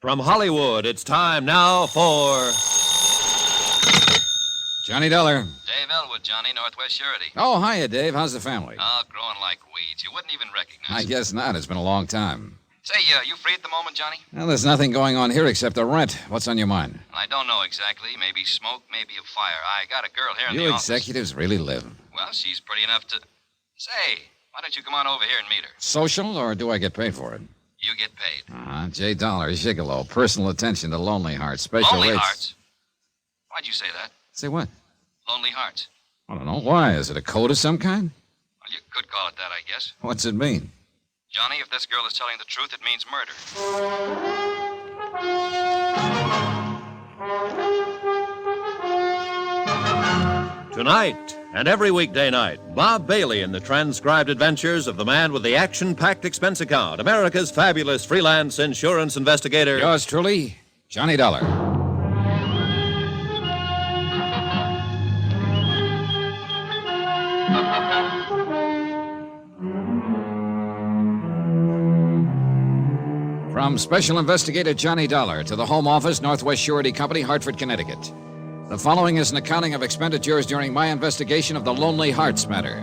From Hollywood, it's time now for... Johnny Dollar. Dave Elwood, Johnny, Northwest Surety. Oh, hiya, Dave. How's the family? Oh, growing like weeds. You wouldn't even recognize I it. guess not. It's been a long time. Say, you free at the moment, Johnny? Well, there's nothing going on here except the rent. What's on your mind? I don't know exactly. Maybe smoke, maybe a fire. I got a girl here in You the office. executives really live. Well, she's pretty enough to... Say, why don't you come on over here and meet her? Social, or do I get paid for it? You get paid. J. Dollar, gigolo, personal attention to Lonely Hearts, special Lonely rates. Hearts? Why'd you say that? Say what? Lonely Hearts. I don't know. Why? Is it a code of some kind? Well, you could call it that, I guess. What's it mean? Johnny, if this girl is telling the truth, it means murder. Tonight and every weekday night, Bob Bailey in the transcribed adventures of the man with the action-packed expense account, America's fabulous freelance insurance investigator. Yours truly, Johnny Dollar. From Special Investigator Johnny Dollar to the Home Office, Northwest Surety Company, Hartford, Connecticut. The following is an accounting of expenditures during my investigation of the Lonely Hearts matter.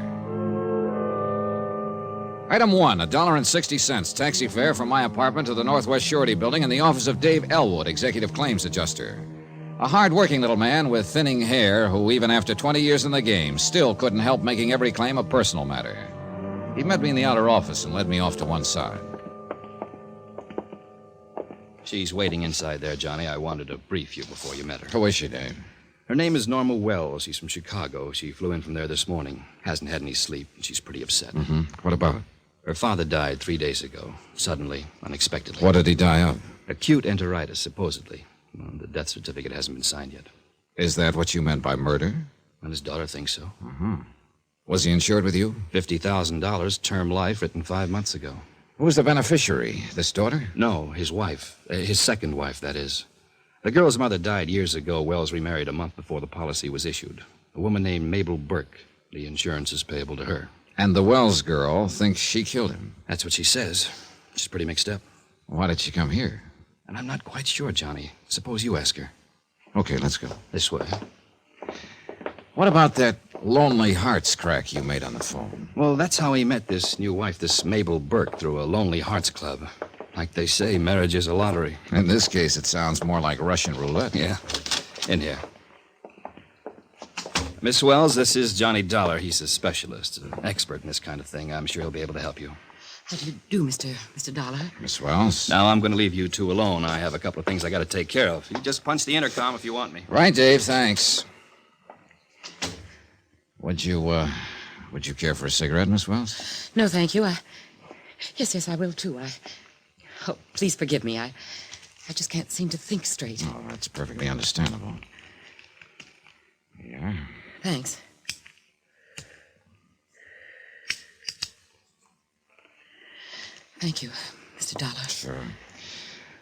Item 1, $1.60, taxi fare from my apartment to the Northwest Surety Building in the office of Dave Elwood, Executive Claims Adjuster. A hard-working little man with thinning hair who, even after 20 years in the game, still couldn't help making every claim a personal matter. He met me in the outer office and led me off to one side. She's waiting inside there, Johnny. I wanted to brief you before you met her. Who is she, Dave? Her name is Norma Wells. She's from Chicago. She flew in from there this morning. Hasn't had any sleep, and she's pretty upset. Mm-hmm. What about it? Her father died 3 days ago. Suddenly, unexpectedly. What did he die of? Acute enteritis, supposedly. Well, the death certificate hasn't been signed yet. Is that what you meant by murder? Well, his daughter thinks so. Mm-hmm. Was he insured with you? $50,000, term life, written 5 months ago. Who was the beneficiary? This daughter? No, his wife. His second wife, that is. The girl's mother died years ago. Wells remarried a month before the policy was issued. A woman named Mabel Burke. The insurance is payable to her. And the Wells girl thinks she killed him. That's what she says. She's pretty mixed up. Why did she come here? And I'm not quite sure, Johnny. Suppose you ask her. Okay, let's go. This way. What about that Lonely Hearts crack you made on the phone? Well, that's how he met this new wife, this Mabel Burke, through a Lonely Hearts Club. Like they say, marriage is a lottery. In this case, it sounds more like Russian roulette. Yeah. In here. Miss Wells, this is Johnny Dollar. He's a specialist, an expert in this kind of thing. I'm sure he'll be able to help you. How do you do, Mr. Dollar? Miss Wells? Now, I'm going to leave you two alone. I have a couple of things I got to take care of. You just punch the intercom if you want me. Right, Dave, thanks. Would you care for a cigarette, Miss Wells? No, thank you. Yes, I will, too. Oh, please forgive me. I just can't seem to think straight. Oh, that's perfectly understandable. Yeah. Thanks. Thank you, Mr. Dollar. Sure.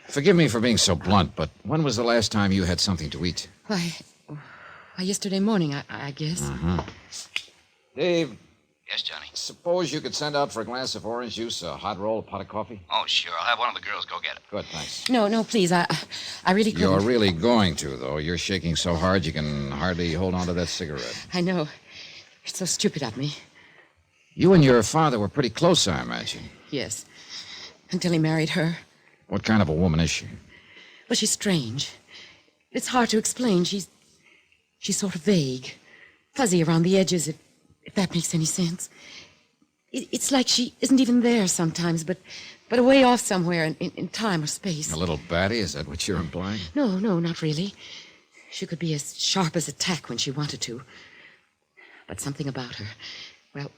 Forgive me for being so blunt, but when was the last time you had something to eat? Why, yesterday morning, I guess. Uh-huh. Dave. Yes, Johnny? Suppose you could send out for a glass of orange juice, a hot roll, a pot of coffee? Oh, sure. I'll have one of the girls go get it. Good, thanks. No, please. I really couldn't. You're really going to, though. You're shaking so hard you can hardly hold on to that cigarette. I know. It's so stupid of me. You and your father were pretty close, I imagine. Yes. Until he married her. What kind of a woman is she? Well, she's strange. It's hard to explain. She's sort of vague. Fuzzy around the edges, if that makes any sense. It's like she isn't even there sometimes, but away off somewhere in time or space. A little batty? Is that what you're implying? No, not really. She could be as sharp as a tack when she wanted to. But something about her, well,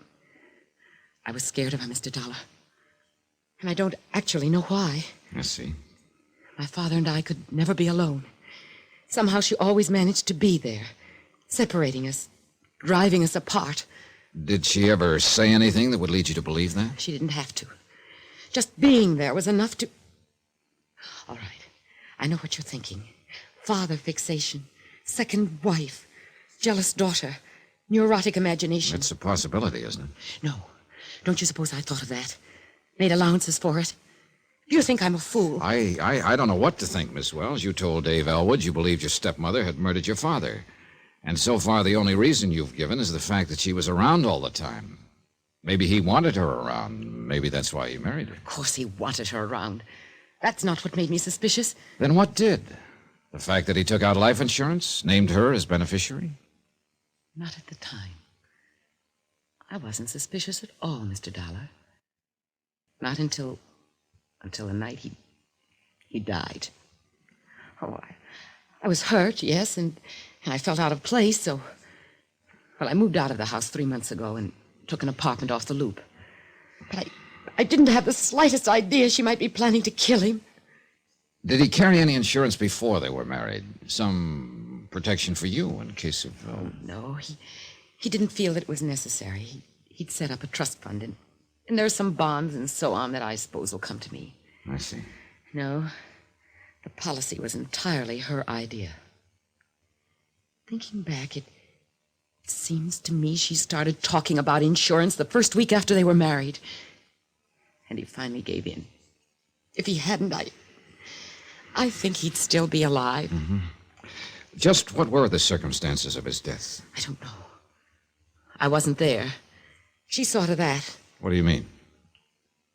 I was scared of her, Mr. Dollar. And I don't actually know why. I see. My father and I could never be alone. Somehow she always managed to be there, separating us, driving us apart. Did she ever say anything that would lead you to believe that? She didn't have to. Just being there was enough to... All right. I know what you're thinking. Father fixation, second wife, jealous daughter, neurotic imagination. It's a possibility, isn't it? No. Don't you suppose I thought of that? Made allowances for it? You think I'm a fool. I don't know what to think, Miss Wells. You told Dave Elwood you believed your stepmother had murdered your father. And so far, the only reason you've given is the fact that she was around all the time. Maybe he wanted her around. Maybe that's why he married her. Of course he wanted her around. That's not what made me suspicious. Then what did? The fact that he took out life insurance, named her as beneficiary? Not at the time. I wasn't suspicious at all, Mr. Dollar. Not until the night he died. Oh, I was hurt, yes, and I felt out of place, so... Well, I moved out of the house 3 months ago and took an apartment off the Loop. But I didn't have the slightest idea she might be planning to kill him. Did he carry any insurance before they were married? Some protection for you in case of... Oh, no, he didn't feel that it was necessary. He'd set up a trust fund, and there are some bonds and so on that I suppose will come to me. I see. No, the policy was entirely her idea. Thinking back, it seems to me she started talking about insurance the first week after they were married. And he finally gave in. If he hadn't, I think he'd still be alive. Mm-hmm. Just what were the circumstances of his death? I don't know. I wasn't there. She saw to that. What do you mean?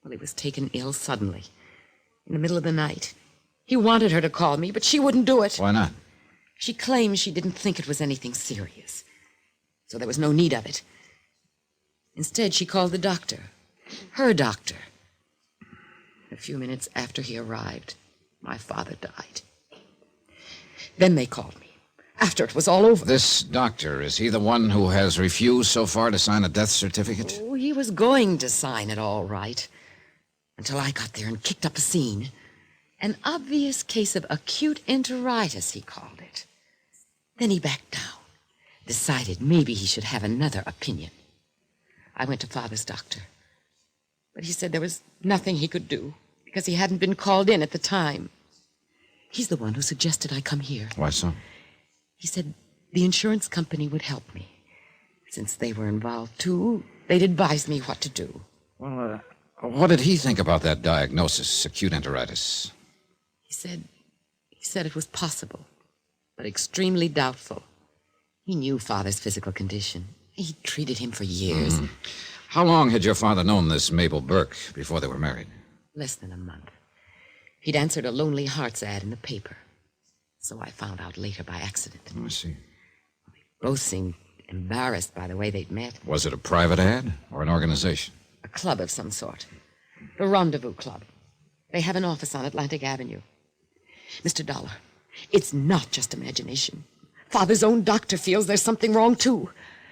Well, he was taken ill suddenly, in the middle of the night. He wanted her to call me, but she wouldn't do it. Why not? She claims she didn't think it was anything serious, so there was no need of it. Instead, she called the doctor, her doctor. A few minutes after he arrived, my father died. Then they called me, after it was all over. This doctor, is he the one who has refused so far to sign a death certificate? Oh, he was going to sign it all right, until I got there and kicked up a scene. An obvious case of acute enteritis, he called it. Then he backed down, decided maybe he should have another opinion. I went to Father's doctor, but he said there was nothing he could do because he hadn't been called in at the time. He's the one who suggested I come here. Why so? He said the insurance company would help me. Since they were involved, too, they'd advise me what to do. Well, what did he think about that diagnosis, acute enteritis? He said it was possible, but extremely doubtful. He knew Father's physical condition. He'd treated him for years. Mm. How long had your father known this Mabel Burke before they were married? Less than a month. He'd answered a Lonely Hearts ad in the paper. So I found out later by accident. Oh, I see. They both seemed embarrassed by the way they'd met. Was it a private ad or an organization? A club of some sort. The Rendezvous Club. They have an office on Atlantic Avenue. Mr. Dollar, it's not just imagination. Father's own doctor feels there's something wrong, too.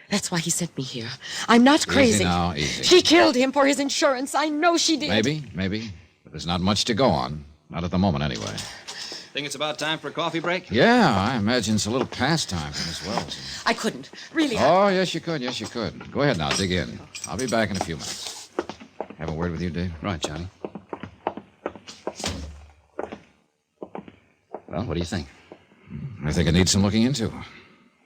That's why he sent me here. I'm not crazy. Easy now, easy. She killed him for his insurance. I know she did. Maybe. But there's not much to go on. Not at the moment, anyway. Think it's about time for a coffee break? Yeah, I imagine it's a little past time for Miss Wells. I couldn't. Really. Oh, yes, you could. Go ahead now, dig in. I'll be back in a few minutes. Have a word with you, Dave? Right, Johnny. Well, what do you think? I think it needs some looking into.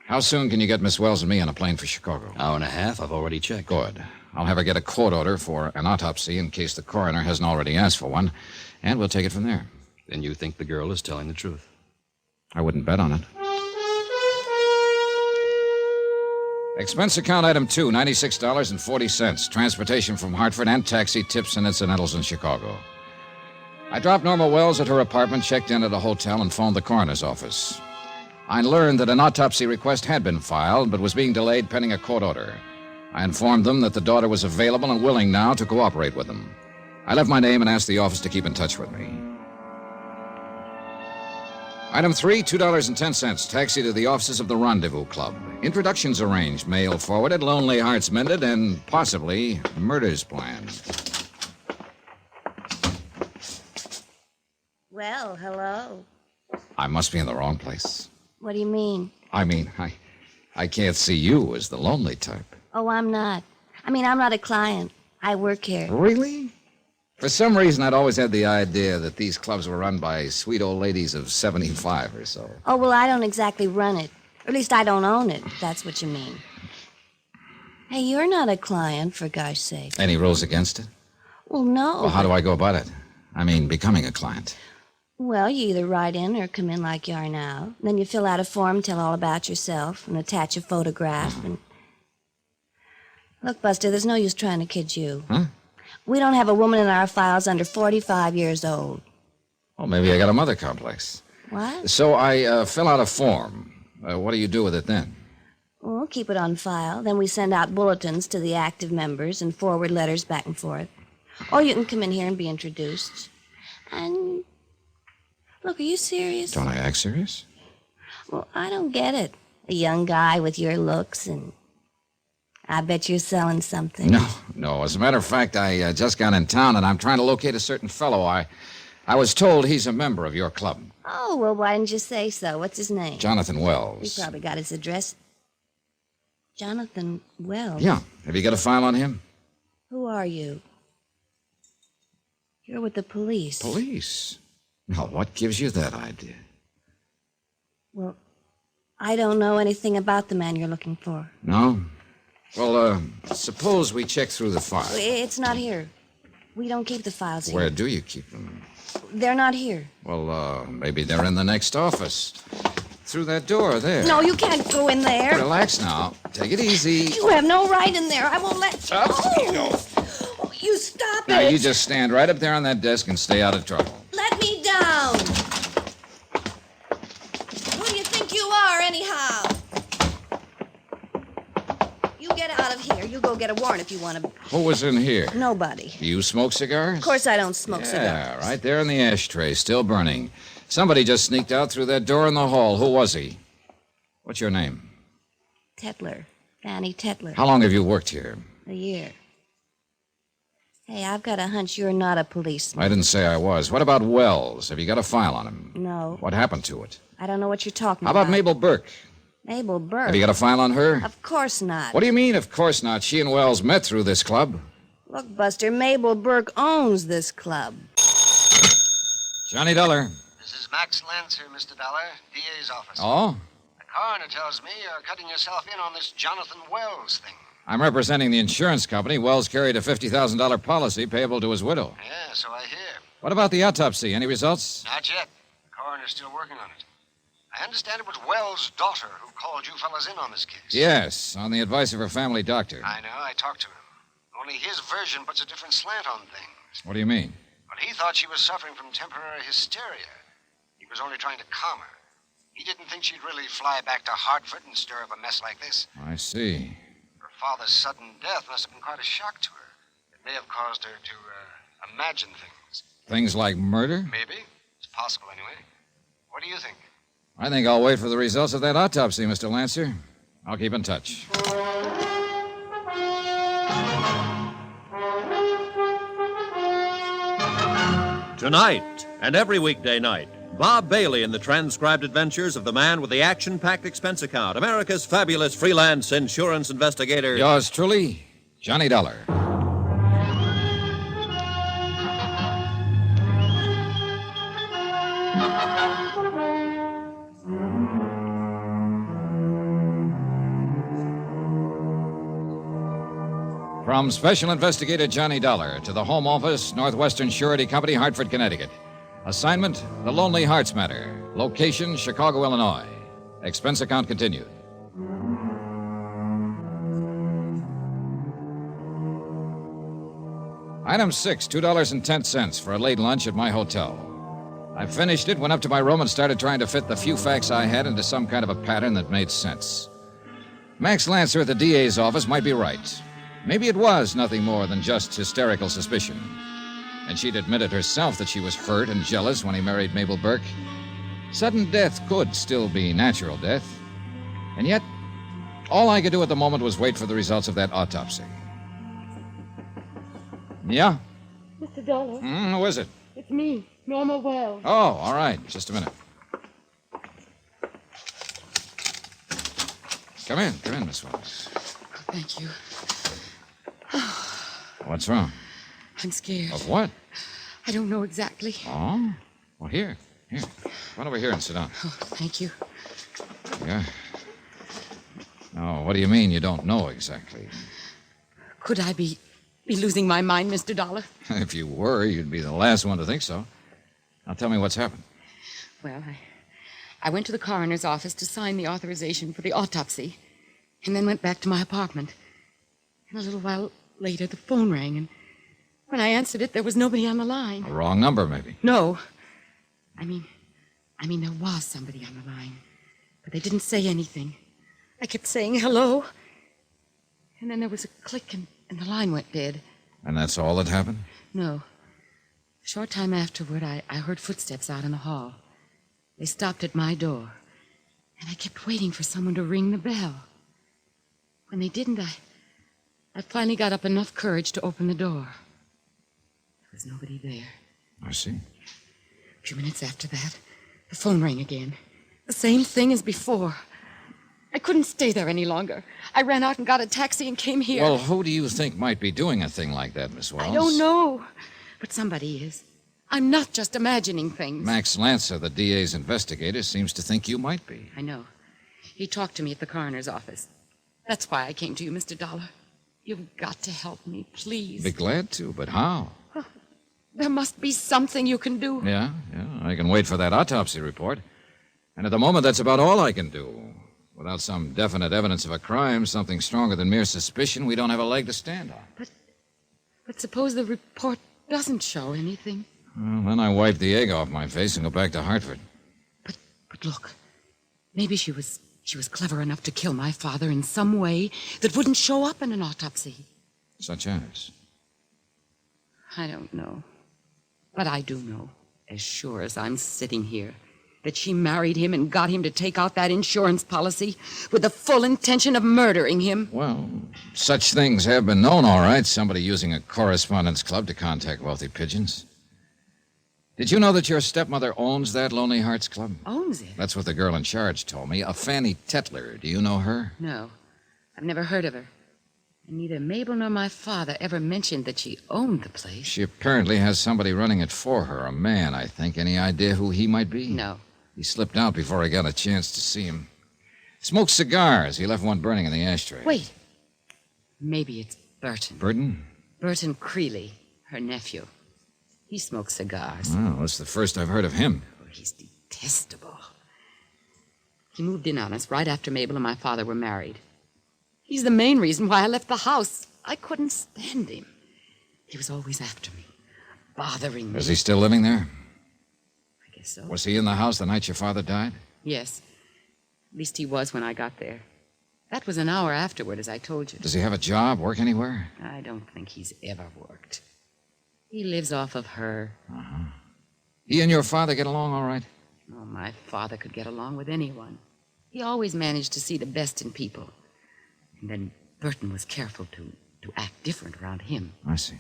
How soon can you get Miss Wells and me on a plane for Chicago? Hour and a half. I've already checked. Good. I'll have her get a court order for an autopsy in case the coroner hasn't already asked for one, and we'll take it from there. Then you think the girl is telling the truth? I wouldn't bet on it. Expense account item 2, $96.40. Transportation from Hartford and taxi, tips and incidentals in Chicago. I dropped Norma Wells at her apartment, checked in at a hotel, and phoned the coroner's office. I learned that an autopsy request had been filed, but was being delayed pending a court order. I informed them that the daughter was available and willing now to cooperate with them. I left my name and asked the office to keep in touch with me. Item 3, $2.10. Taxi to the offices of the Rendezvous Club. Introductions arranged, mail forwarded, lonely hearts mended, and possibly murders planned. Well, hello. I must be in the wrong place. What do you mean? I can't see you as the lonely type. Oh, I'm not. I'm not a client. I work here. Really? For some reason, I'd always had the idea that these clubs were run by sweet old ladies of 75 or so. Oh, well, I don't exactly run it. Or at least I don't own it, if that's what you mean. Hey, you're not a client, for gosh sake. Any rules against it? Well, no. Well, how do I go about it? I mean, becoming a client. Well, you either write in or come in like you are now. Then you fill out a form, tell all about yourself, and attach a photograph. And look, Buster, there's no use trying to kid you. Huh? We don't have a woman in our files under 45 years old. Well, maybe I got a mother complex. What? So I fill out a form. What do you do with it then? We'll keep it on file. Then we send out bulletins to the active members and forward letters back and forth. Or you can come in here and be introduced. And... Look, are you serious? Don't I act serious? Well, I don't get it. A young guy with your looks, and I bet you're selling something. No. As a matter of fact, I just got in town, and I'm trying to locate a certain fellow. I was told he's a member of your club. Oh, well, why didn't you say so? What's his name? Jonathan Wells. You probably got his address. Jonathan Wells? Yeah. Have you got a file on him? Who are you? You're with the police. Police? Now, what gives you that idea? Well, I don't know anything about the man you're looking for. No? Well, suppose we check through the file. It's not here. We don't keep the files here. Where do you keep them? They're not here. Well, maybe they're in the next office. Through that door there. No, you can't go in there. Relax now. Take it easy. You have no right in there. I won't let you. Oh, you stop now, it. you just stand right up there on that desk and stay out of trouble. Let me down. Who do you think you are, anyhow? You get out of here. You go get a warrant if you want to. Who was in here? Nobody. Do you smoke cigars? Of course I don't smoke cigars. Yeah, right there in the ashtray, still burning. Somebody just sneaked out through that door in the hall. Who was he? What's your name? Tetler. Fanny Tetler. How long have you worked here? A year. Hey, I've got a hunch you're not a policeman. I didn't say I was. What about Wells? Have you got a file on him? No. What happened to it? I don't know what you're talking How about. about Mabel Burke? Mabel Burke? Have you got a file on her? Of course not. What do you mean, of course not? She and Wells met through this club. Look, Buster, Mabel Burke owns this club. Johnny Dollar. This is Max Lancer, Mr. Dollar, DA's office. Oh? The coroner tells me you're cutting yourself in on this Jonathan Wells thing. I'm representing the insurance company. Wells carried a $50,000 policy payable to his widow. Yeah, so I hear. What about the autopsy? Any results? Not yet. The coroner's still working on it. I understand it was Wells' daughter who called you fellas in on this case. Yes, on the advice of her family doctor. I know. I talked to him. Only his version puts a different slant on things. What do you mean? Well, he thought she was suffering from temporary hysteria. He was only trying to calm her. He didn't think she'd really fly back to Hartford and stir up a mess like this. I see. Her father's sudden death must have been quite a shock to her. It may have caused her to imagine things. Things like murder? Maybe. It's possible, anyway. What do you think? I think I'll wait for the results of that autopsy, Mr. Lancer. I'll keep in touch. Tonight and every weekday night, Bob Bailey in the transcribed adventures of the man with the action-packed expense account, America's fabulous freelance insurance investigator. Yours truly, Johnny Dollar. From Special Investigator Johnny Dollar to the Home Office, Northwestern Surety Company, Hartford, Connecticut. Assignment, The Lonely Hearts Matter. Location, Chicago, Illinois. Expense account continued. Item 6, $2.10 for a late lunch at my hotel. I finished it, went up to my room, and started trying to fit the few facts I had into some kind of a pattern that made sense. Max Lancer at the DA's office might be right. Maybe it was nothing more than just hysterical suspicion. And she'd admitted herself that she was hurt and jealous when he married Mabel Burke. Sudden death could still be natural death. And yet, all I could do at the moment was wait for the results of that autopsy. Yeah? Mr. Dollar, Who is it? it's me, Norma Wells. Oh, all right. Just a minute. Come in, Miss Wells. Thank you. What's wrong? I'm scared. Of what? I don't know exactly. Oh? Well, here. Run over here and sit down. Oh, thank you. Yeah. No, what do you mean you don't know exactly? Could I be be losing my mind, Mr. Dollar. If you were, you'd be the last one to think so. Now tell me what's happened. Well, I went to the coroner's office to sign the authorization for the autopsy, and then went back to my apartment. And a little while later, the phone rang, and when I answered it, there was nobody on the line. A wrong number, maybe. No. I mean, there was somebody on the line, but they didn't say anything. I kept saying hello, and then there was a click, and the line went dead. And that's all that happened? No. A short time afterward, I heard footsteps out in the hall. They stopped at my door, and I kept waiting for someone to ring the bell. When they didn't, I finally got up enough courage to open the door. There was nobody there. I see. A few minutes after that, the phone rang again. The same thing as before. I couldn't stay there any longer. I ran out and got a taxi and came here. Well, who do you think might be doing a thing like that, Miss Wells? I don't know, but somebody is. I'm not just imagining things. Max Lancer, the DA's investigator, seems to think you might be. I know. He talked to me at the coroner's office. That's why I came to you, Mr. Dollar. You've got to help me, please. Be glad to, but how? There must be something you can do. Yeah, I can wait for that autopsy report. And at the moment, that's about all I can do. Without some definite evidence of a crime, something stronger than mere suspicion, we don't have a leg to stand on. But suppose the report doesn't show anything. Well, then I wipe the egg off my face and go back to Hartford. But look, maybe she was clever enough to kill my father in some way that wouldn't show up in an autopsy. Such as? I don't know. But I do know, as sure as I'm sitting here, that she married him and got him to take out that insurance policy with the full intention of murdering him. Well, such things have been known, all right. Somebody using a correspondence club to contact wealthy pigeons. Did you know that your stepmother owns that Lonely Hearts Club? Owns it? That's what the girl in charge told me. A Fanny Tetler. Do you know her? No. I've never heard of her. And neither Mabel nor my father ever mentioned that she owned the place. She apparently has somebody running it for her. A man, I think. Any idea who he might be? No. He slipped out before I got a chance to see him. Smoked cigars. He left one burning in the ashtray. Wait. Maybe it's Burton. Burton? Burton Creeley, her nephew. He smokes cigars. Well, that's the first I've heard of him. Oh, he's detestable. He moved in on us right after Mabel and my father were married. He's the main reason why I left the house. I couldn't stand him. He was always after me, bothering me. Is he still living there? I guess so. Was he in the house the night your father died? Yes. At least he was when I got there. That was an hour afterward, as I told you. Does he have a job, work anywhere? I don't think he's ever worked. He lives off of her. Uh-huh. He and your father get along all right? Oh, my father could get along with anyone. He always managed to see the best in people. And then Burton was careful to act different around him. I see.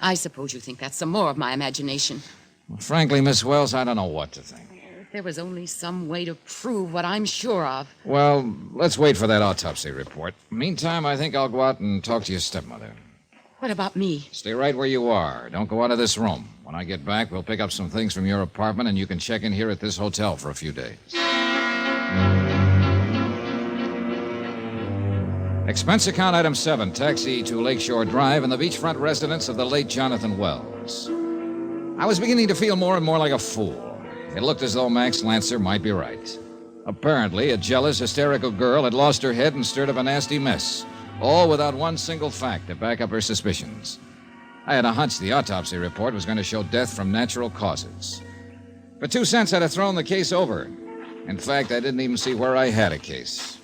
I suppose you think that's some more of my imagination. Well, frankly, Miss Wells, I don't know what to think. If there was only some way to prove what I'm sure of. Well, let's wait for that autopsy report. Meantime, I think I'll go out and talk to your stepmother. What about me? Stay right where you are. Don't go out of this room. When I get back, we'll pick up some things from your apartment, and you can check in here at this hotel for a few days. Expense account item 7, taxi to Lakeshore Drive and the beachfront residence of the late Jonathan Wells. I was beginning to feel more and more like a fool. It looked as though Max Lancer might be right. Apparently, a jealous, hysterical girl had lost her head and stirred up a nasty mess, all without one single fact to back up her suspicions. I had a hunch the autopsy report was going to show death from natural causes. For 2 cents, I'd have thrown the case over. In fact, I didn't even see where I had a case.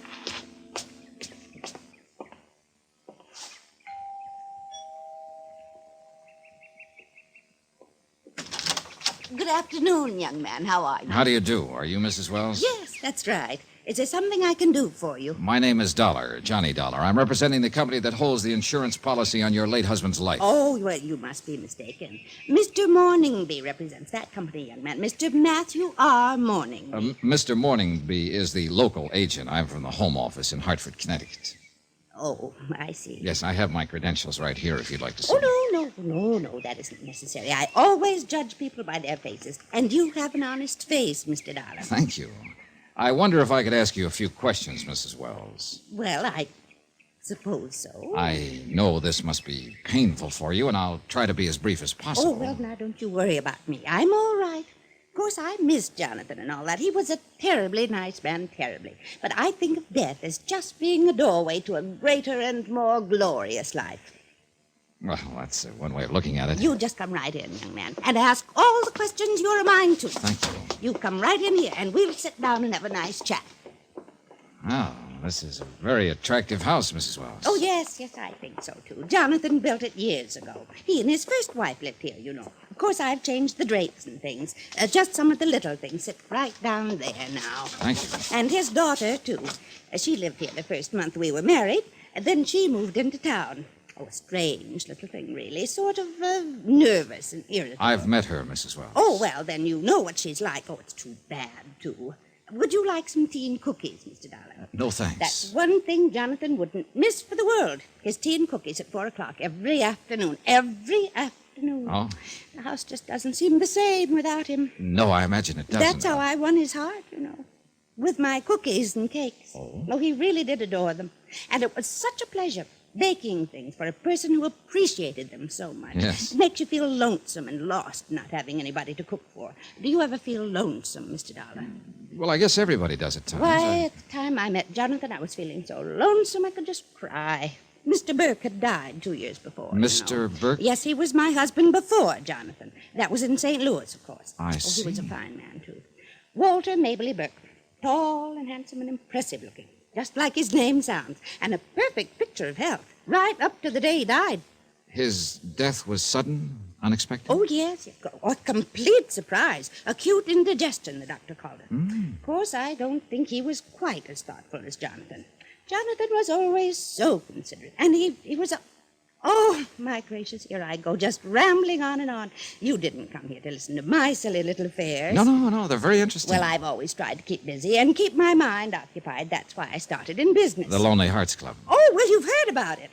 Good afternoon, young man. How are you? How do you do? Are you Mrs. Wells? Yes, that's right. Is there something I can do for you? My name is Dollar, Johnny Dollar. I'm representing the company that holds the insurance policy on your late husband's life. Oh, well, you must be mistaken. Mr. Morningby represents that company, young man. Mr. Matthew R. Morningby. Mr. Morningby is the local agent. I'm from the home office in Hartford, Connecticut. Oh, I see. Yes, I have my credentials right here if you'd like to see them. Oh, no, that isn't necessary. I always judge people by their faces, and you have an honest face, Mr. Dollar. Thank you. I wonder if I could ask you a few questions, Mrs. Wells. Well, Suppose so. I know this must be painful for you, and I'll try to be as brief as possible. Oh, well, now, don't you worry about me. I'm all right. Of course, I miss Jonathan and all that. He was a terribly nice man, terribly. But I think of death as just being a doorway to a greater and more glorious life. Well, that's one way of looking at it. You just come right in, young man, and ask all the questions you're a mind to. Thank you. You come right in here, and we'll sit down and have a nice chat. Oh, this is a very attractive house, Mrs. Wells. Oh, yes, I think so, too. Jonathan built it years ago. He and his first wife lived here, you know. Of course, I've changed the drapes and things. Just some of the little things sit right down there now. Thank you. And his daughter, too. She lived here the first month we were married, and then she moved into town. Oh, a strange little thing, really. Sort of nervous and irritable. I've met her, Mrs. Wells. Oh, well, then you know what she's like. Oh, it's too bad, too. Would you like some tea and cookies, Mr. Dollar? No, thanks. That's one thing Jonathan wouldn't miss for the world. His tea and cookies at 4 o'clock every afternoon. Every afternoon. Oh? The house just doesn't seem the same without him. No, I imagine it doesn't. That's how I won his heart, you know. With my cookies and cakes. Oh? He really did adore them. And it was such a pleasure baking things for a person who appreciated them so much. Yes. It makes you feel lonesome and lost not having anybody to cook for. Do you ever feel lonesome, Mr. Dollar? Well, I guess everybody does at times. Why, at the time I met Jonathan, I was feeling so lonesome I could just cry. Mr. Burke had died 2 years before. Mr. Burke? Yes, he was my husband before Jonathan. That was in St. Louis, of course. I see. He was a fine man, too. Walter Mabley Burke. Tall and handsome and impressive looking. Just like his name sounds. And a perfect picture of health. Right up to the day he died. His death was sudden, unexpected? Oh, yes. A complete surprise. Acute indigestion, the doctor called it. Of course, I don't think he was quite as thoughtful as Jonathan. Jonathan was always so considerate. And he was a... Oh, my gracious, here I go, just rambling on and on. You didn't come here to listen to my silly little affairs. No, they're very interesting. Well, I've always tried to keep busy and keep my mind occupied. That's why I started in business. The Lonely Hearts Club. Oh, well, you've heard about it.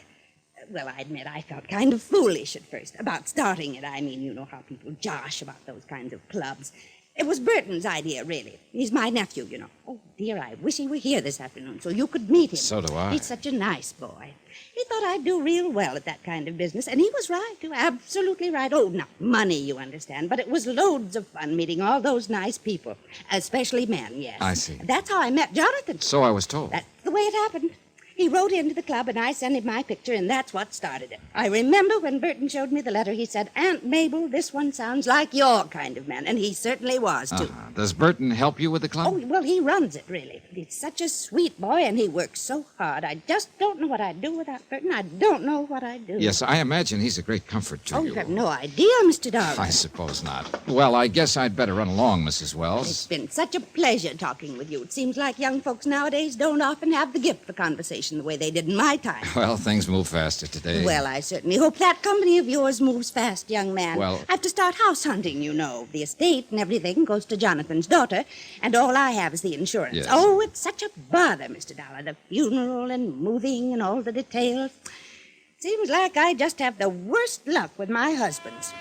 Well, I admit I felt kind of foolish at first about starting it. I mean, you know how people josh about those kinds of clubs. It was Burton's idea, really. He's my nephew, you know. Oh, dear, I wish he were here this afternoon so you could meet him. So do I. He's such a nice boy. He thought I'd do real well at that kind of business, and he was right, too, absolutely right. Oh, not money, you understand, but it was loads of fun meeting all those nice people, especially men, yes. I see. That's how I met Jonathan. So I was told. That's the way it happened. He wrote into the club, and I sent him my picture, and that's what started it. I remember when Burton showed me the letter, he said, Aunt Mabel, this one sounds like your kind of man, and he certainly was, too. Does Burton help you with the club? Oh, well, he runs it, really. He's such a sweet boy, and he works so hard. I just don't know what I'd do without Burton. I don't know what I'd do. Yes, I imagine he's a great comfort to you. You have no idea, Mr. Darwin. I suppose not. Well, I guess I'd better run along, Mrs. Wells. It's been such a pleasure talking with you. It seems like young folks nowadays don't often have the gift for conversation the way they did in my time. Well, things move faster today. Well, I certainly hope that company of yours moves fast, young man. Well... I have to start house hunting, you know. The estate and everything goes to Jonathan's daughter, and all I have is the insurance. Yes. Oh, it's such a bother, Mr. Dollar. The funeral and moving and all the details. Seems like I just have the worst luck with my husbands.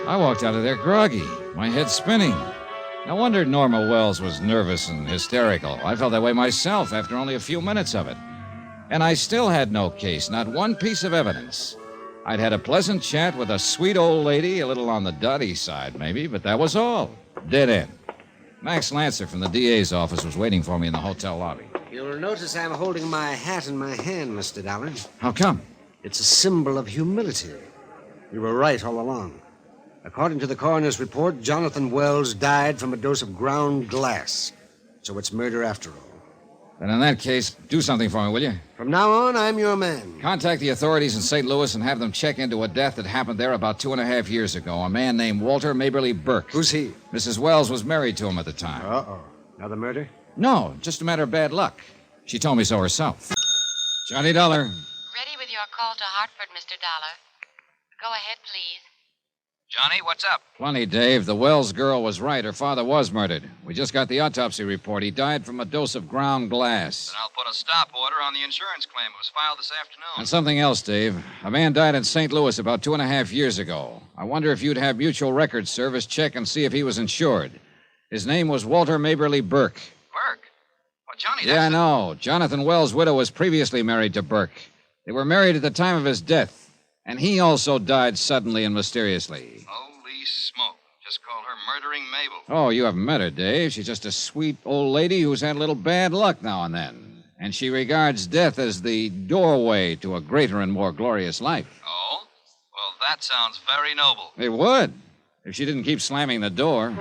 I walked out of there groggy, my head spinning. No wonder Norma Wells was nervous and hysterical. I felt that way myself after only a few minutes of it. And I still had no case, not one piece of evidence. I'd had a pleasant chat with a sweet old lady, a little on the dotty side, maybe, but that was all. Dead end. Max Lancer from the DA's office was waiting for me in the hotel lobby. You'll notice I'm holding my hat in my hand, Mr. Dollar. How come? It's a symbol of humility. You were right all along. According to the coroner's report, Jonathan Wells died from a dose of ground glass. So it's murder after all. Then in that case, do something for me, will you? From now on, I'm your man. Contact the authorities in St. Louis and have them check into a death that happened there about 2.5 years ago. A man named Walter Maberly Burke. Who's he? Mrs. Wells was married to him at the time. Uh-oh. Another murder? No, just a matter of bad luck. She told me so herself. Johnny Dollar. Ready with your call to Hartford, Mr. Dollar. Go ahead, please. Johnny, what's up? Plenty, Dave. The Wells girl was right. Her father was murdered. We just got the autopsy report. He died from a dose of ground glass. Then I'll put a stop order on the insurance claim. It was filed this afternoon. And something else, Dave. A man died in St. Louis about 2.5 years ago. I wonder if you'd have Mutual Records Service check and see if he was insured. His name was Walter Maberly Burke. Oh, Johnny, Yeah, I know. Jonathan Wells' widow was previously married to Burke. They were married at the time of his death, and he also died suddenly and mysteriously. Holy smoke. Just call her Murdering Mabel. Oh, you haven't met her, Dave. She's just a sweet old lady who's had a little bad luck now and then. And she regards death as the doorway to a greater and more glorious life. Oh? Well, that sounds very noble. It would, if she didn't keep slamming the door.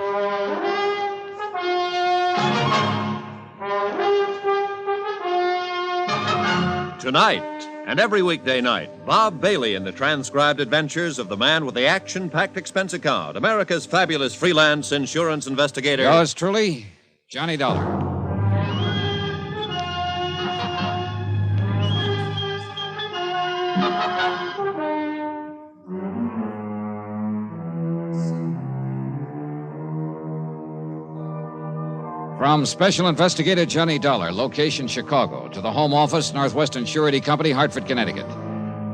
Tonight and every weekday night, Bob Bailey in the transcribed adventures of the man with the action-packed expense account, America's fabulous freelance insurance investigator. Yours truly, Johnny Dollar. From Special Investigator Johnny Dollar, location Chicago, to the Home Office, Northwestern Surety Company, Hartford, Connecticut.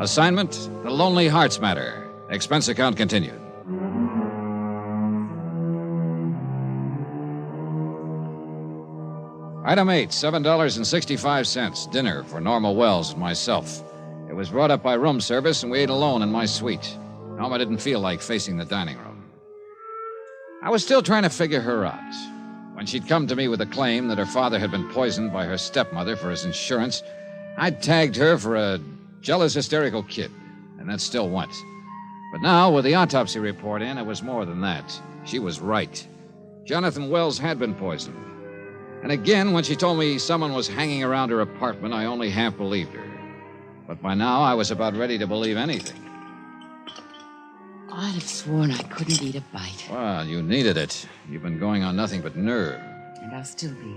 Assignment, The Lonely Hearts Matter. Expense account continued. Item 8, $7.65. Dinner for Norma Wells and myself. It was brought up by room service, and we ate alone in my suite. Norma didn't feel like facing the dining room. I was still trying to figure her out. When she'd come to me with a claim that her father had been poisoned by her stepmother for his insurance, I'd tagged her for a jealous, hysterical kid, and that still went. But now, with the autopsy report in, it was more than that. She was right. Jonathan Wells had been poisoned. And again, when she told me someone was hanging around her apartment, I only half believed her. But by now, I was about ready to believe anything. I'd have sworn I couldn't eat a bite. Well, you needed it. You've been going on nothing but nerve. And I'll still be.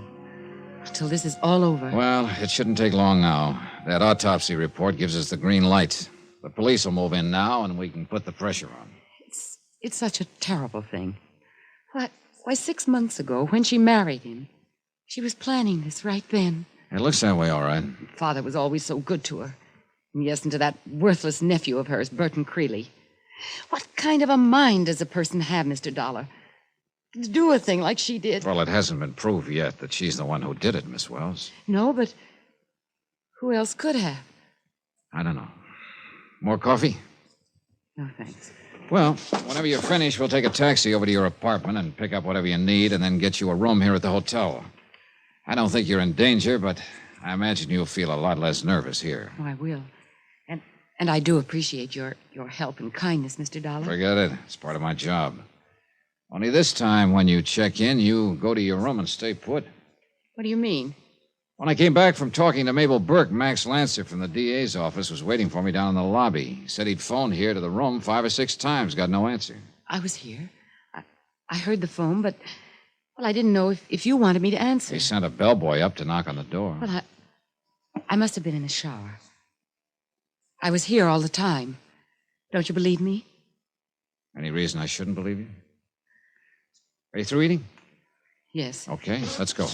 Until this is all over. Well, it shouldn't take long now. That autopsy report gives us the green light. The police will move in now, and we can put the pressure on. It's such a terrible thing. Why, 6 months ago, when she married him, she was planning this right then. It looks that way, all right. Father was always so good to her. And yes, and to that worthless nephew of hers, Burton Creeley. What kind of a mind does a person have, Mr. Dollar? To do a thing like she did. Well, it hasn't been proved yet that she's the one who did it, Miss Wells. No, but who else could have? I don't know. More coffee? No, thanks. Well, whenever you're finished, we'll take a taxi over to your apartment and pick up whatever you need and then get you a room here at the hotel. I don't think you're in danger, but I imagine you'll feel a lot less nervous here. Oh, I will. And I do appreciate your help and kindness, Mr. Dollar. Forget it. It's part of my job. Only this time, when you check in, you go to your room and stay put. What do you mean? When I came back from talking to Mabel Burke, Max Lancer from the DA's office was waiting for me down in the lobby. He said he'd phoned here to the room 5 or 6 times, got no answer. I was here. I heard the phone, but, well, I didn't know if you wanted me to answer. He sent a bellboy up to knock on the door. Well, I must have been in the shower. I was here all the time. Don't you believe me? Any reason I shouldn't believe you? Are you through eating? Yes. Okay, let's go.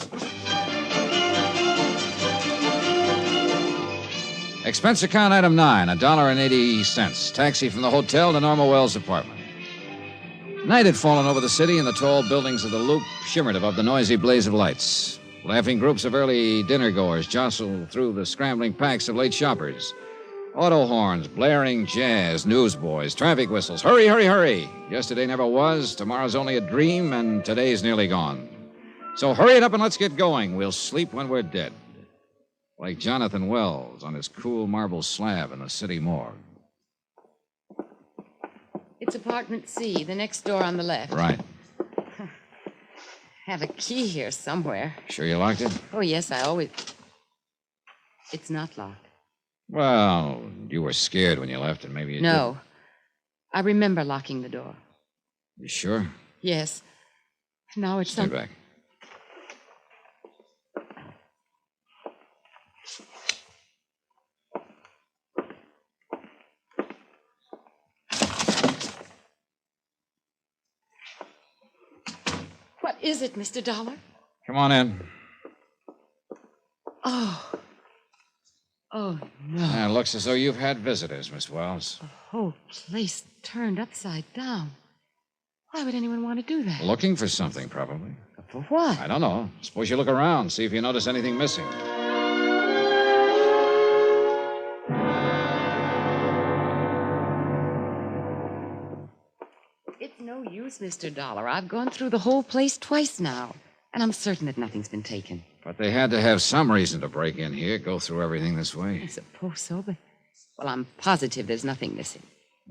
Expense account item 9, $1.80. Taxi from the hotel to Norma Wells' apartment. Night had fallen over the city, and the tall buildings of the Loop shimmered above the noisy blaze of lights. Laughing groups of early dinner-goers jostled through the scrambling packs of late shoppers. Auto horns, blaring jazz, newsboys, traffic whistles. Hurry, hurry, hurry. Yesterday never was, tomorrow's only a dream, and today's nearly gone. So hurry it up and let's get going. We'll sleep when we're dead. Like Jonathan Wells on his cool marble slab in the city morgue. It's apartment C, the next door on the left. Right. Have a key here somewhere. Sure you locked it? Oh, yes, I always... It's not locked. Well, you were scared when you left, and maybe you No. I remember locking the door. You sure? Yes. Now it's... Stay back. What is it, Mr. Dollar? Come on in. Oh, no. It looks as though you've had visitors, Miss Wells. The whole place turned upside down. Why would anyone want to do that? Looking for something, probably. A For what? I don't know. Suppose you look around, see if you notice anything missing. It's no use, Mr. Dollar. I've gone through the whole place twice now, and I'm certain that nothing's been taken. But they had to have some reason to break in here, go through everything this way. I suppose so, but... Well, I'm positive there's nothing missing.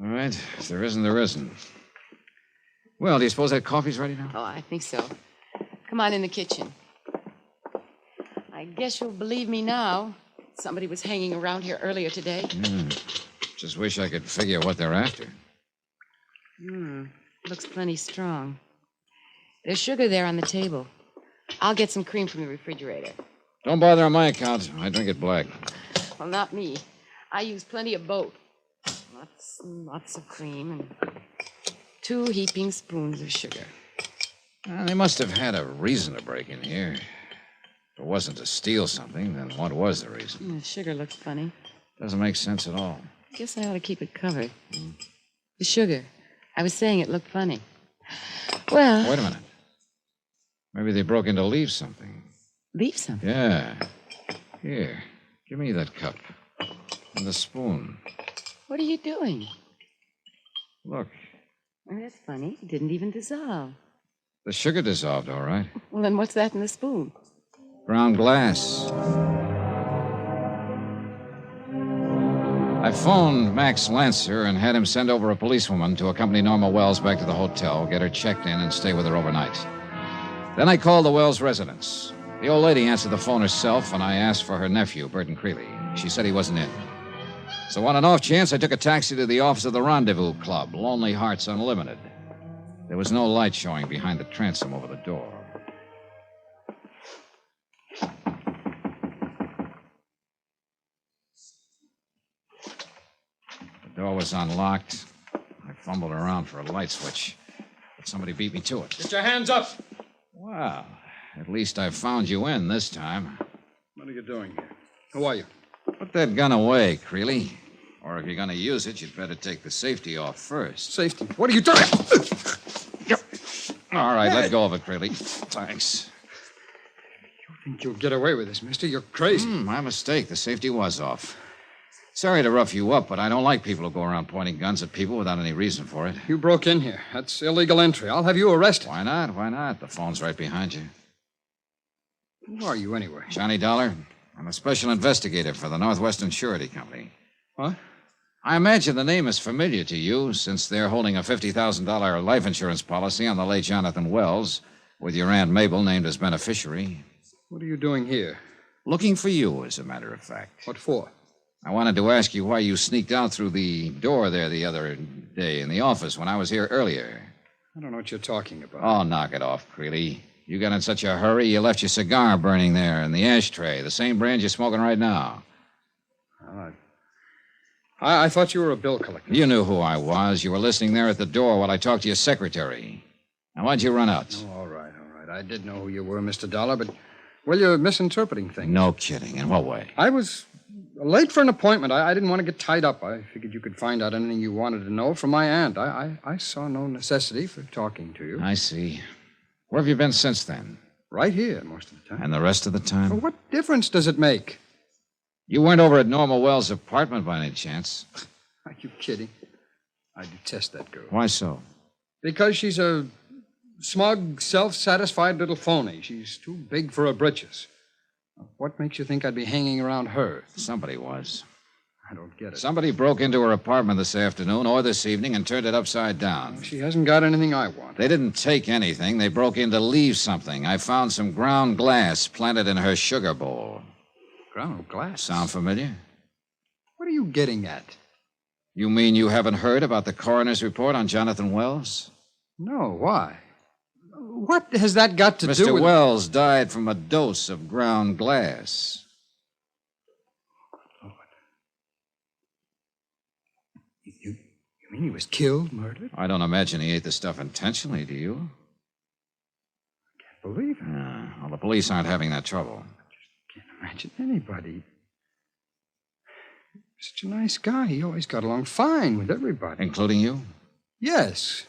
All right. If there isn't, there isn't. Well, do you suppose that coffee's ready now? Oh, I think so. Come on in the kitchen. I guess you'll believe me now. Somebody was hanging around here earlier today. Just wish I could figure what they're after. Looks plenty strong. There's sugar there on the table. I'll get some cream from the refrigerator. Don't bother on my account. I drink it black. Well, not me. I use plenty of both. Lots and lots of cream and 2 heaping spoons of sugar. They must have had a reason to break in here. If it wasn't to steal something, then what was the reason? The sugar looks funny. Doesn't make sense at all. Guess I ought to keep it covered. The sugar. I was saying it looked funny. Well... Wait a minute. Maybe they broke in to leave something. Leave something? Yeah. Here. Give me that cup. And the spoon. What are you doing? Look. Oh, that's funny. It didn't even dissolve. The sugar dissolved, all right. Well, then what's that in the spoon? Ground glass. I phoned Max Lancer and had him send over a policewoman to accompany Norma Wells back to the hotel, get her checked in, and stay with her overnight. Then I called the Wells residence. The old lady answered the phone herself, and I asked for her nephew, Burton Creeley. She said he wasn't in. So on an off chance, I took a taxi to the office of the Rendezvous Club, Lonely Hearts Unlimited. There was no light showing behind the transom over the door. The door was unlocked. I fumbled around for a light switch, but somebody beat me to it. Get your hands up! Well, at least I found you in this time. What are you doing here? Who are you? Put that gun away, Creeley. Or if you're going to use it, you'd better take the safety off first. Safety? What are you doing? All right, let go of it, Creeley. Thanks. You think you'll get away with this, mister? You're crazy. My mistake. The safety was off. Sorry to rough you up, but I don't like people who go around pointing guns at people without any reason for it. You broke in here. That's illegal entry. I'll have you arrested. Why not? Why not? The phone's right behind you. Who are you, anyway? Johnny Dollar. I'm a special investigator for the Northwestern Surety Company. What? I imagine the name is familiar to you, since they're holding a $50,000 life insurance policy on the late Jonathan Wells, with your Aunt Mabel named as beneficiary. What are you doing here? Looking for you, as a matter of fact. What for? I wanted to ask you why you sneaked out through the door there the other day in the office when I was here earlier. I don't know what you're talking about. Oh, knock it off, Creeley. You got in such a hurry, you left your cigar burning there in the ashtray, the same brand you're smoking right now. Well, I thought you were a bill collector. You knew who I was. You were listening there at the door while I talked to your secretary. Now, why'd you run out? Oh, all right. I did know who you were, Mr. Dollar, but, well, you're misinterpreting things. No kidding. In what way? I was late for an appointment. I didn't want to get tied up. I figured you could find out anything you wanted to know from my aunt. I saw no necessity for talking to you. I see. Where have you been since then? Right here, most of the time. And the rest of the time? Well, what difference does it make? You weren't over at Norma Wells' apartment by any chance? Are you kidding? I detest that girl. Why so? Because she's a smug, self-satisfied little phony. She's too big for her britches. What makes you think I'd be hanging around her? Somebody was. I don't get it. Somebody broke into her apartment this afternoon or this evening and turned it upside down. She hasn't got anything I want. They didn't take anything. They broke in to leave something. I found some ground glass planted in her sugar bowl. Ground glass? Sound familiar? What are you getting at? You mean you haven't heard about the coroner's report on Jonathan Wells? No, why? What has that got to do with... Mr. Wells died from a dose of ground glass. You mean he was killed, murdered? I don't imagine he ate the stuff intentionally, do you? I can't believe it. Well, the police aren't having that trouble. I can't imagine anybody. Such a nice guy. He always got along fine with everybody. Including you? Yes.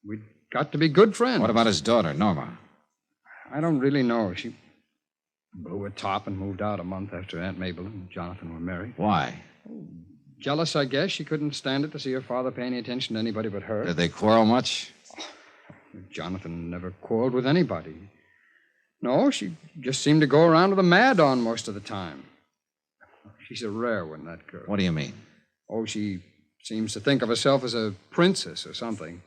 We'd got to be good friends. What about his daughter, Norma? I don't really know. She blew her top and moved out a month after Aunt Mabel and Jonathan were married. Why? Jealous, I guess. She couldn't stand it to see her father pay any attention to anybody but her. Did they quarrel much? Jonathan never quarreled with anybody. No, she just seemed to go around with a mad on most of the time. She's a rare one, that girl. What do you mean? Oh, she seems to think of herself as a princess or something.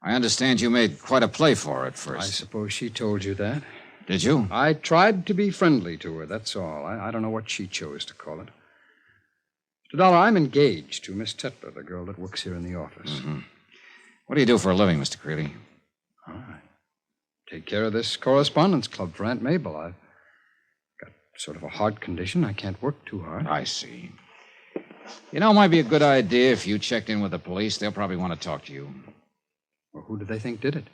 I understand you made quite a play for her at I first. suppose she told you that. Did you? I tried to be friendly to her, that's all. I don't know what she chose to call it. Mr. Dollar, I'm engaged to Miss Tetler, the girl that works here in the office. Mm-hmm. What do you do for a living, Mr. Creeley? All right. Take care of this correspondence club for Aunt Mabel. I've got sort of a heart condition. I can't work too hard. I see. You know, it might be a good idea if you checked in with the police. They'll probably want to talk to you. Well, who do they think did it?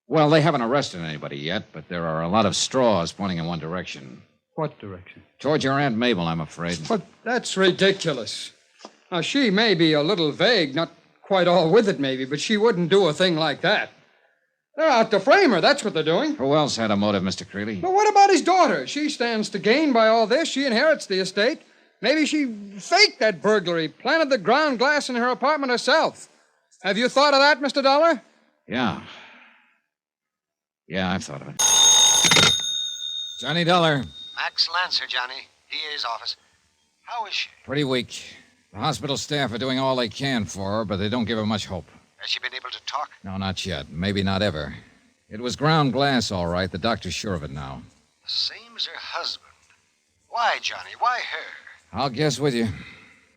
Well, they haven't arrested anybody yet, but there are a lot of straws pointing in one direction. What direction? Toward your Aunt Mabel, I'm afraid. But that's ridiculous. Now, she may be a little vague, not quite all with it, maybe, but she wouldn't do a thing like that. They're out to frame her, that's what they're doing. Who else had a motive, Mr. Creeley? But what about his daughter? She stands to gain by all this. She inherits the estate. Maybe she faked that burglary, planted the ground glass in her apartment herself. Have you thought of that, Mr. Dollar? Yeah. Yeah, I've thought of it. Johnny Dollar. Max Lancer, Johnny. DA's office. How is she? Pretty weak. The hospital staff are doing all they can for her, but they don't give her much hope. Has she been able to talk? No, not yet. Maybe not ever. It was ground glass, all right. The doctor's sure of it now. The same as her husband. Why, Johnny? Why her? I'll guess with you.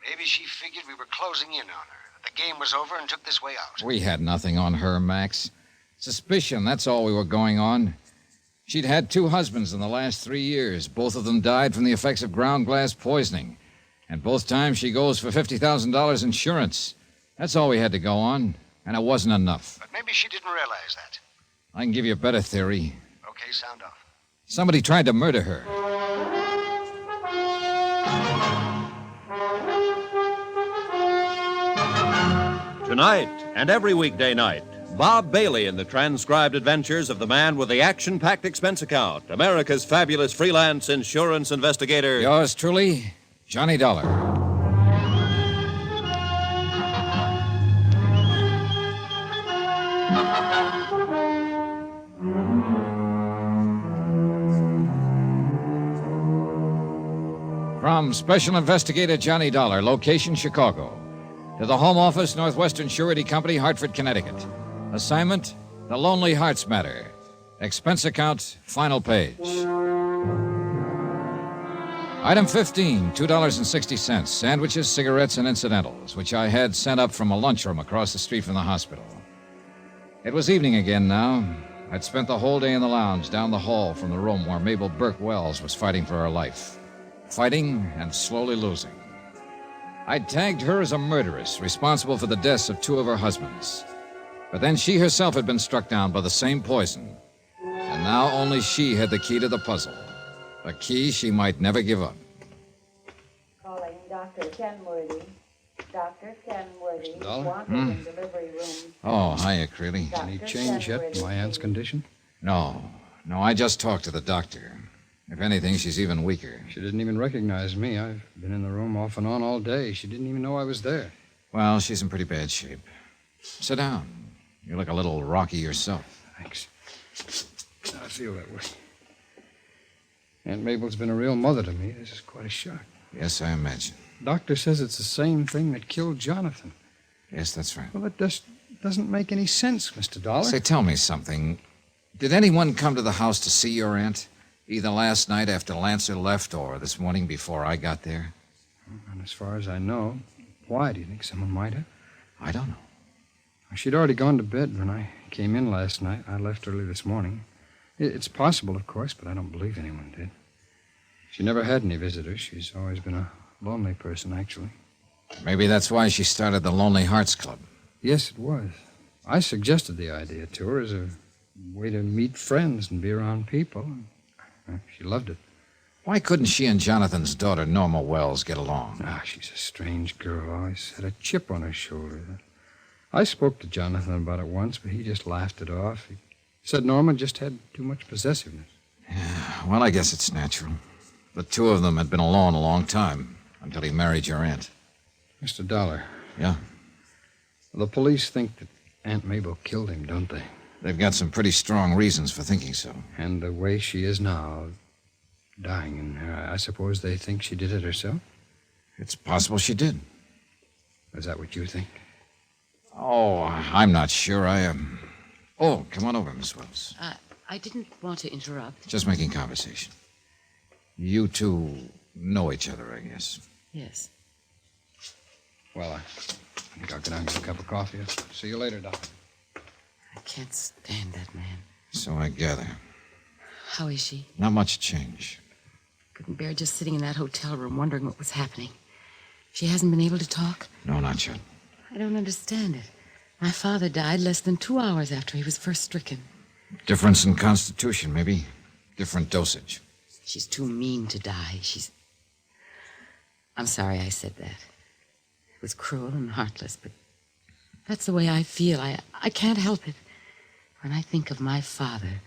Maybe she figured we were closing in on her, that the game was over and took this way out. We had nothing on her, Max. Suspicion, that's all we were going on. She'd had 2 husbands in the last 3 years. Both of them died from the effects of ground glass poisoning. And both times she goes for $50,000 insurance. That's all we had to go on, and it wasn't enough. But maybe she didn't realize that. I can give you a better theory. Okay, sound off. Somebody tried to murder her. Tonight and every weekday night, Bob Bailey in the transcribed adventures of the man with the action-packed expense account, America's fabulous freelance insurance investigator. Yours truly, Johnny Dollar. From Special Investigator Johnny Dollar, location Chicago, to the Home Office, Northwestern Surety Company, Hartford, Connecticut. Assignment, The Lonely Hearts Matter. Expense account, final page. Item 15, $2.60. Sandwiches, cigarettes, and incidentals, which I had sent up from a lunchroom across the street from the hospital. It was evening again now. I'd spent the whole day in the lounge down the hall from the room where Mabel Burke Wells was fighting for her life. Fighting and slowly losing. I'd tagged her as a murderess, responsible for the deaths of 2 of her husbands. But then she herself had been struck down by the same poison. And now only she had the key to the puzzle. A key she might never give up. Calling Dr. Kenworthy. Dr. Kenworthy. Dollar? Wanted in delivery room. Oh, hiya, Creeley. Any change yet in my aunt's condition? No, I just talked to the doctor. If anything, she's even weaker. She didn't even recognize me. I've been in the room off and on all day. She didn't even know I was there. Well, she's in pretty bad shape. Sit down. You look a little rocky yourself. Thanks. I feel that way. Aunt Mabel's been a real mother to me. This is quite a shock. Yes, I imagine. Doctor says it's the same thing that killed Jonathan. Yes, that's right. Well, it just doesn't make any sense, Mr. Dollar. Say, tell me something. Did anyone come to the house to see your aunt? Either last night after Lancer left or this morning before I got there? And as far as I know, why do you think someone might have? I don't know. She'd already gone to bed when I came in last night. I left early this morning. It's possible, of course, but I don't believe anyone did. She never had any visitors. She's always been a lonely person, actually. Maybe that's why she started the Lonely Hearts Club. Yes, it was. I suggested the idea to her as a way to meet friends and be around people. She loved it. Why couldn't she and Jonathan's daughter, Norma Wells, get along? She's a strange girl. Always had a chip on her shoulder. I spoke to Jonathan about it once, but he just laughed it off. He Said Norma just had too much possessiveness. Yeah, well, I guess it's natural. The two of them had been alone a long time, until he married your aunt. Mr. Dollar. Yeah? The police think that Aunt Mabel killed him, don't they? They've got some pretty strong reasons for thinking so. And the way she is now, dying in her, I suppose they think she did it herself? It's possible she did. Is that what you think? Oh, I'm not sure. I am. Oh, come on over, Miss Wells. I didn't want to interrupt. Just making conversation. You two know each other, I guess. Yes. Well, I think I'll get out and get a cup of coffee. I'll see you later, Doc. I can't stand that man. So I gather. How is she? Not much change. Couldn't bear just sitting in that hotel room wondering what was happening. She hasn't been able to talk? No, not yet. I don't understand it. My father died less than 2 hours after he was first stricken. Difference in constitution, maybe. Different dosage. She's too mean to die. I'm sorry I said that. It was cruel and heartless, but that's the way I feel. I can't help it. When I think of my father,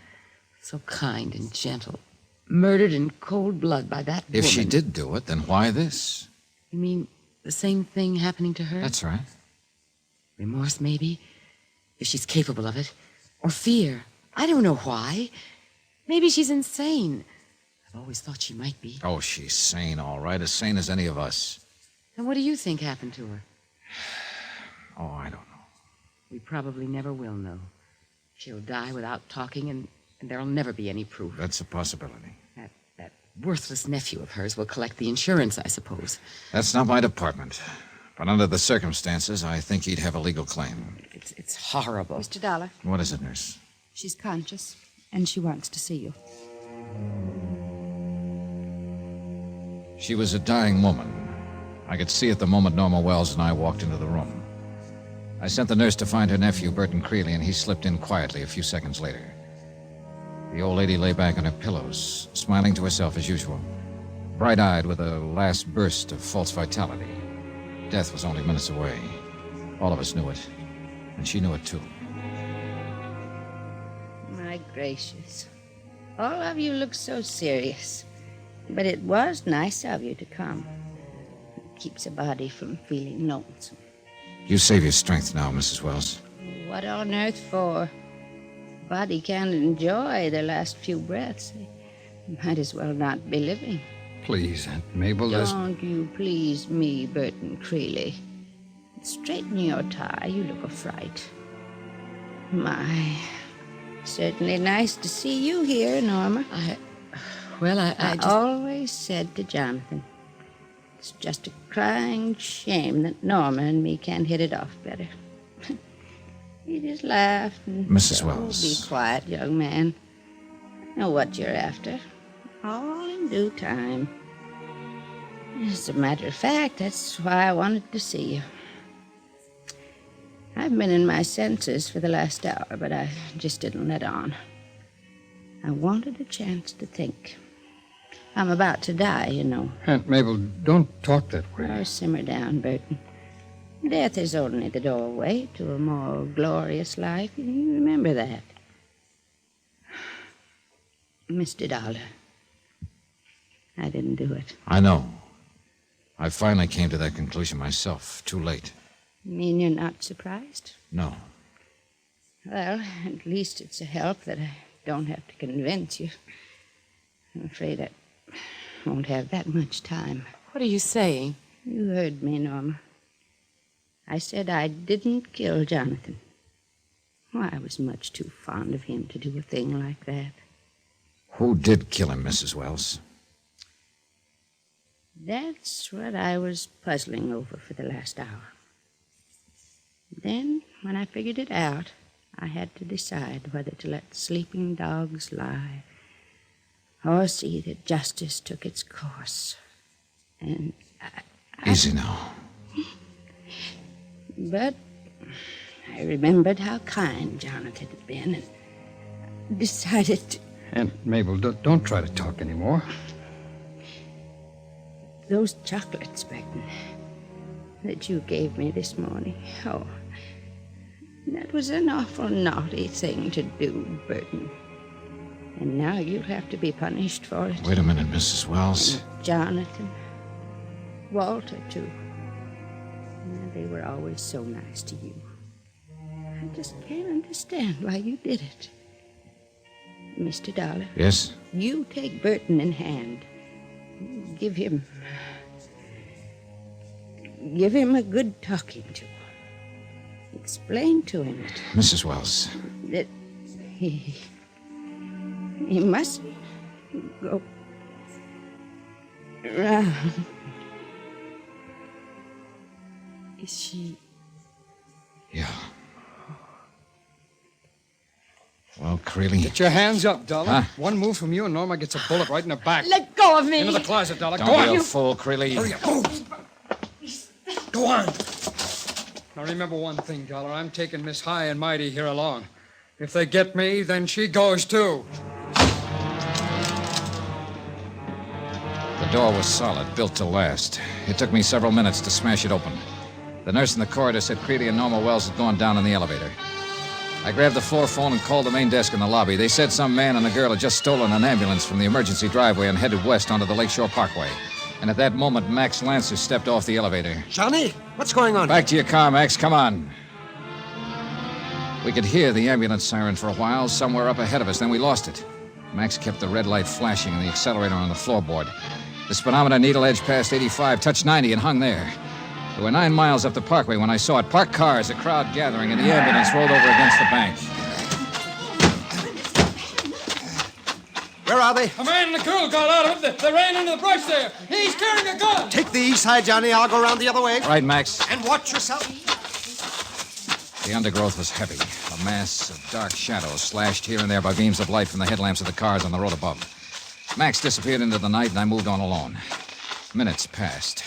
so kind and gentle, murdered in cold blood by that woman. If she did do it, then why this? You mean the same thing happening to her? That's right. Remorse, maybe, if she's capable of it. Or fear. I don't know why. Maybe she's insane. I've always thought she might be. Oh, she's sane, all right. As sane as any of us. And what do you think happened to her? Oh, I don't know. We probably never will know. She'll die without talking, and there'll never be any proof. That's a possibility. That worthless nephew of hers will collect the insurance, I suppose. That's not my department. But under the circumstances, I think he'd have a legal claim. It's horrible. Mr. Dollar, What is it, nurse? she's conscious, and she wants to see you. She was a dying woman. I could see it the moment Norma Wells and I walked into the room. I sent the nurse to find her nephew, Burton Creeley, and he slipped in quietly a few seconds later. The old lady lay back on her pillows, smiling to herself as usual, bright-eyed with a last burst of false vitality. Death was only minutes away. All of us knew it, and she knew it too. My gracious. All of you look so serious. But it was nice of you to come. It keeps a body from feeling lonesome. You save your strength now, Mrs. Wells. What on earth for? Body can't enjoy the last few breaths. They might as well not be living. Please, Aunt Mabel, Don't you please me, Burton Creeley. Straighten your tie. You look a fright. My, certainly nice to see you here, Norma. I just... always said to Jonathan, it's just a crying shame that Norma and me can't hit it off better. He just laughed and Mrs. said, Wells. "Oh, be quiet, young man. I know what you're after. All in due time. As a matter of fact, that's why I wanted to see you. I've been in my senses for the last hour, but I just didn't let on. I wanted a chance to think. I'm about to die, you know. Aunt Mabel, don't talk that way. Oh, simmer down, Burton. Death is only the doorway to a more glorious life. You remember that. Mr. Dollar, I didn't do it. I know. I finally came to that conclusion myself, too late. You mean you're not surprised? No. Well, at least it's a help that I don't have to convince you. I'm afraid I won't have that much time. What are you saying? You heard me, Norma. I said I didn't kill Jonathan. Well, I was much too fond of him to do a thing like that. Who did kill him, Mrs. Wells? That's what I was puzzling over for the last hour. Then, when I figured it out, I had to decide whether to let sleeping dogs lie or see that justice took its course. And Easy now. But I remembered how kind Jonathan had been and decided to... Aunt Mabel, don't try to talk anymore. Those chocolates, Burton, that you gave me this morning. Oh, That was an awful naughty thing to do, Burton. And now you'll have to be punished for it. Wait a minute, Mrs. Wells. And Jonathan. Walter, too. They were always so nice to you. I just can't understand why you did it. Mr. Dollar. Yes? You take Burton in hand. Give him a good talking to. Explain to him Mrs. Wells. that he must go round. Is she... Yeah. Well, Creeley. Get your hands up, Dollar. Huh? One move from you and Norma gets a bullet right in the back. Let go of me! Into the closet, Dollar. Don't Go be on. a fool, Creeley. Hurry up. Move. Go on. Now remember one thing, Dollar. I'm taking Miss High and Mighty here along. If they get me, then she goes too. The door was solid, built to last. It took me several minutes to smash it open. The nurse in the corridor said Creeley and Norma Wells had gone down in the elevator. I grabbed the floor phone and called the main desk in the lobby. They said some man and a girl had just stolen an ambulance from the emergency driveway and headed west onto the Lakeshore Parkway. And at that moment, Max Lancer stepped off the elevator. Johnny, what's going on? Back to your car, Max. Come on. We could hear the ambulance siren for a while, somewhere up ahead of us. Then we lost it. Max kept the red light flashing and the accelerator on the floorboard. The speedometer needle edge past 85, touched 90, and hung there. We were 9 miles up the parkway when I saw it. Parked cars, a crowd gathering, and the ambulance rolled over against the bank. Where are they? A man and a girl got out of it. They ran into the brush there. He's carrying a gun. Take the east side, Johnny. I'll go around the other way. Right, Max. And watch yourself. The undergrowth was heavy. A mass of dark shadows slashed here and there by beams of light from the headlamps of the cars on the road above. Max disappeared into the night, and I moved on alone. Minutes passed.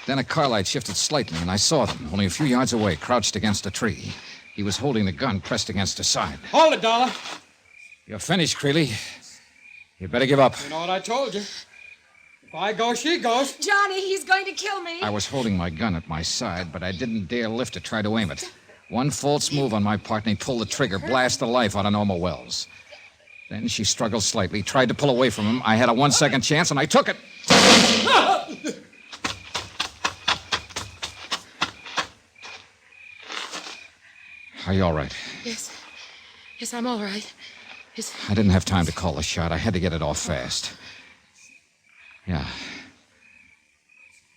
Then a car light shifted slightly, and I saw them, only a few yards away, crouched against a tree. He was holding the gun pressed against his side. Hold it, Dollar. You're finished, Creeley. You better give up. You know what I told you. If I go, she goes. Johnny, he's going to kill me. I was holding my gun at my side, but I didn't dare lift it, try to aim it. One false move on my part, and he pulled the trigger, blast the life out of Norma Wells. Then she struggled slightly, tried to pull away from him. I had a 1-second chance, and I took it. Are you all right? Yes. Yes, I'm all right. I didn't have time to call the shot. I had to get it off fast. Yeah.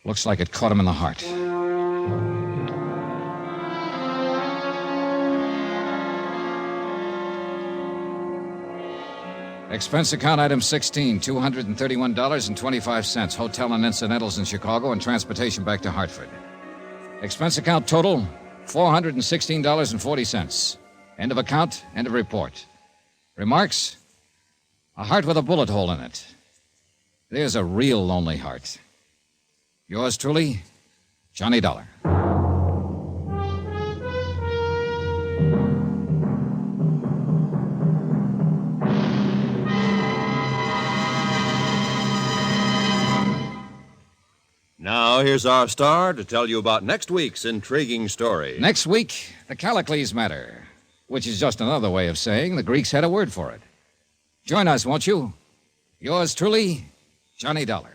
Looks like it caught him in the heart. Expense account item 16, $231.25. Hotel and incidentals in Chicago and transportation back to Hartford. Expense account total, $416.40. End of account, end of report. Remarks? A heart with a bullet hole in it. There's a real lonely heart. Yours truly, Johnny Dollar. Now, here's our star to tell you about next week's intriguing story. Next week, the Callicles matter, which is just another way of saying the Greeks had a word for it. Join us, won't you? Yours truly, Johnny Dollar.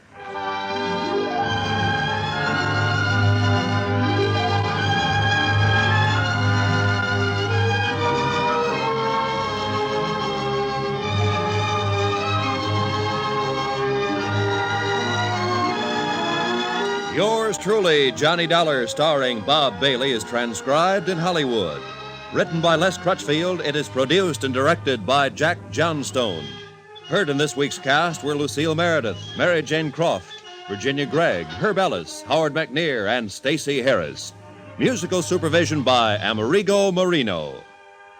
Yours truly, Johnny Dollar, starring Bob Bailey, is transcribed in Hollywood. Written by Les Crutchfield, it is produced and directed by Jack Johnstone. Heard in this week's cast were Lucille Meredith, Mary Jane Croft, Virginia Gregg, Herb Ellis, Howard McNear, and Stacey Harris. Musical supervision by Amerigo Marino.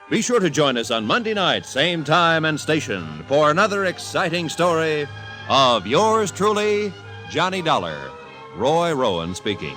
Be sure to join us on Monday night, same time and station, for another exciting story of yours truly, Johnny Dollar. Roy Rowan speaking.